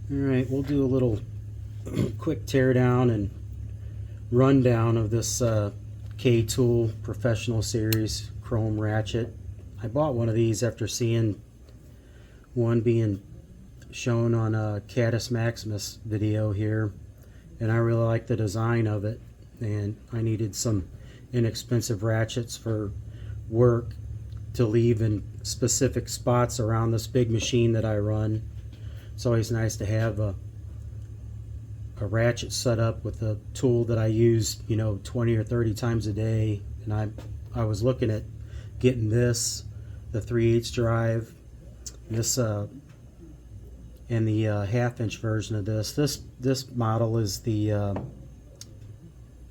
Alright, we'll do a little quick teardown and rundown of this K-Tool Professional Series Chrome Ratchet. I bought one of these after seeing one being shown on a Catus Maximus video here, and I really like the design of it, and I needed some inexpensive ratchets for work to leave in specific spots around this big machine that I run. It's always nice to have a ratchet set up with a tool that I use, 20 or 30 times a day. And I was looking at getting this, the 3/8 drive, this and the half-inch version of this. This model is the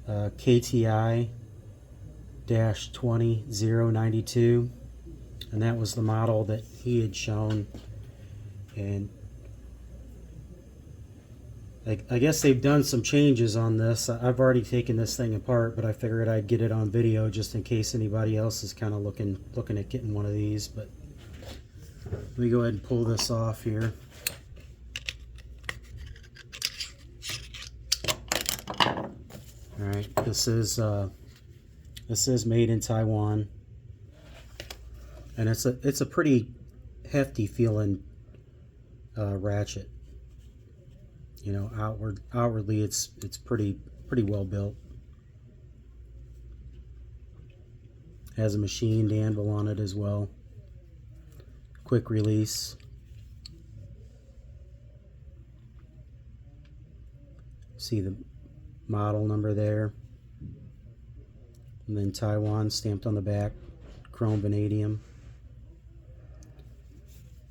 KTI-20092, and that was the model that he had shown. And I guess they've done some changes on this. I've already taken this thing apart, but I figured I'd get it on video just in case anybody else is kind of looking at getting one of these. But let me go ahead and pull this off here. All right, this is made in Taiwan, and it's a pretty hefty feeling ratchet. Outwardly it's pretty well built. Has a machined anvil on it as well. Quick release. See the model number there. And then Taiwan stamped on the back, chrome vanadium.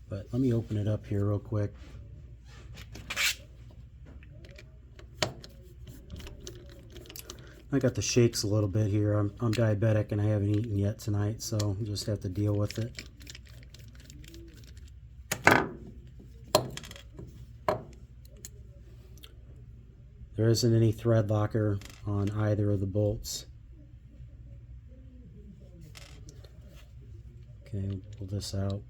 But let me open it up here real quick. I got the shakes a little bit here. I'm diabetic and I haven't eaten yet tonight, so I'll just have to deal with it. There isn't any thread locker on either of the bolts. Okay, pull this out.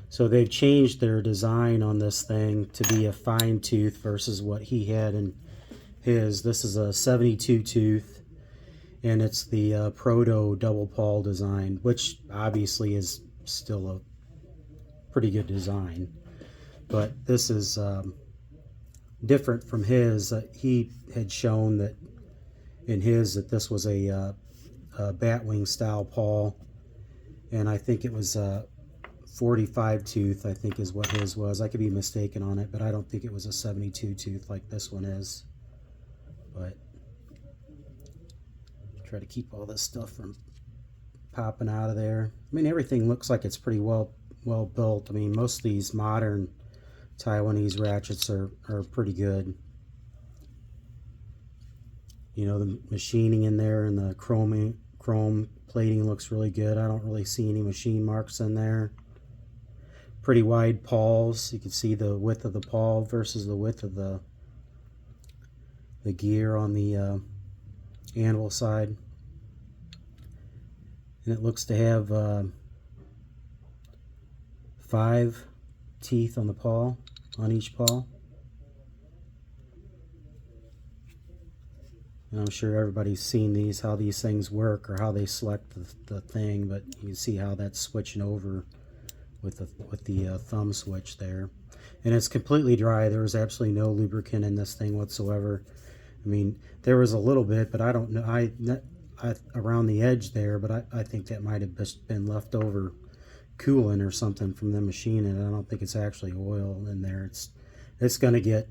So they've changed their design on this thing to be a fine tooth versus what he had in his. This is a 72 tooth, and it's the proto double pawl design, which obviously is still a pretty good design, but this is different from his. He had shown that in his that this was a batwing style pawl, and I think it was 45 tooth, I think is what his was. I could be mistaken on it, but I don't think it was a 72 tooth like this one is. But try to keep all this stuff from popping out of there. I mean, everything looks like it's pretty well built. I mean, most of these modern Taiwanese ratchets are pretty good. The machining in there and the chrome plating looks really good. I don't really see any machine marks in there. Pretty wide pawls. You can see the width of the pawl versus the width of the gear on the anvil side. And it looks to have 5 teeth on the pawl, on each pawl. And I'm sure everybody's seen these, how these things work or how they select the thing, but you can see how that's switching over with the thumb switch there. And it's completely dry. There was absolutely no lubricant in this thing whatsoever. I mean, there was a little bit, but I don't know. I around the edge there, but I think that might have just been left over coolant or something from the machine, and I don't think it's actually oil in there. It's going to get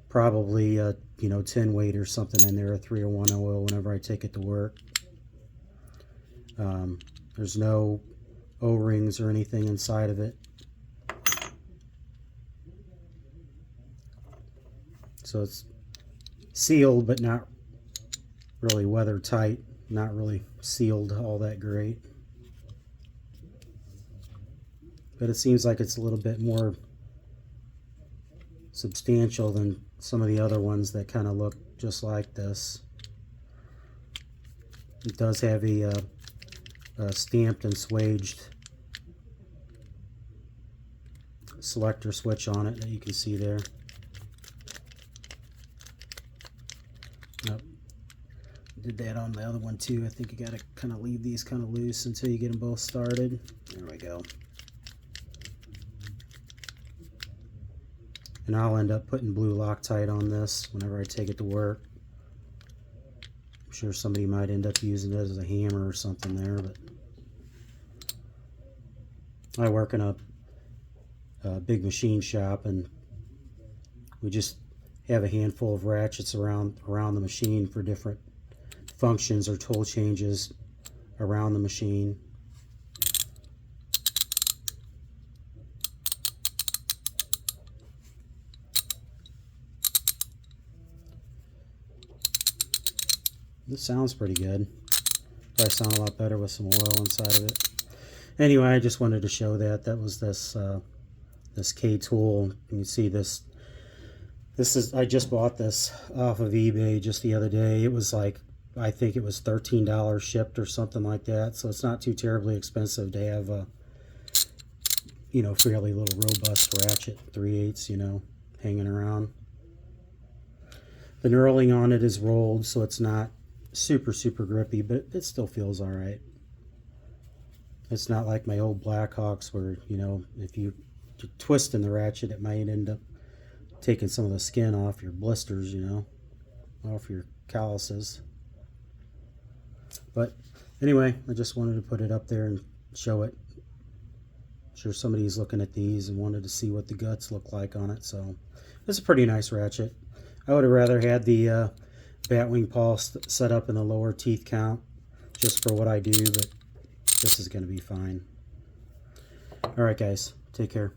probably 10 weight or something in there, a 301 oil whenever I take it to work. There's no O-rings or anything inside of it. So it's sealed, but not really weather tight, not really sealed all that great. But it seems like it's a little bit more substantial than some of the other ones that kind of look just like this. It does have a stamped and swaged selector switch on it that you can see there. Yep. Did that on the other one too. I think you got to kind of leave these kind of loose until you get them both started. There we go. And I'll end up putting blue Loctite on this whenever I take it to work. I'm sure somebody might end up using it as a hammer or something there, but I work in a big machine shop, and we just have a handful of ratchets around the machine for different functions or tool changes around the machine. This sounds pretty good. Probably sound a lot better with some oil inside of it. Anyway, I just wanted to show that. That was this this K tool. You can see this. This is, I just bought this off of eBay just the other day. It was like, I think it was $13 shipped or something like that. So it's not too terribly expensive to have a, you know, fairly little robust ratchet 3/8, you know, hanging around. The knurling on it is rolled, so it's not super grippy, but it still feels all right. It's not like my old Blackhawks where, you know, if you're twisting the ratchet, it might end up taking some of the skin off your blisters, you know, off your calluses. But anyway, I just wanted to put it up there and show it. I'm sure somebody's looking at these and wanted to see what the guts look like on it. So it's a pretty nice ratchet. I would have rather had the batwing pulse set up in the lower teeth count just for what I do, but this is going to be fine. All right, guys, take care.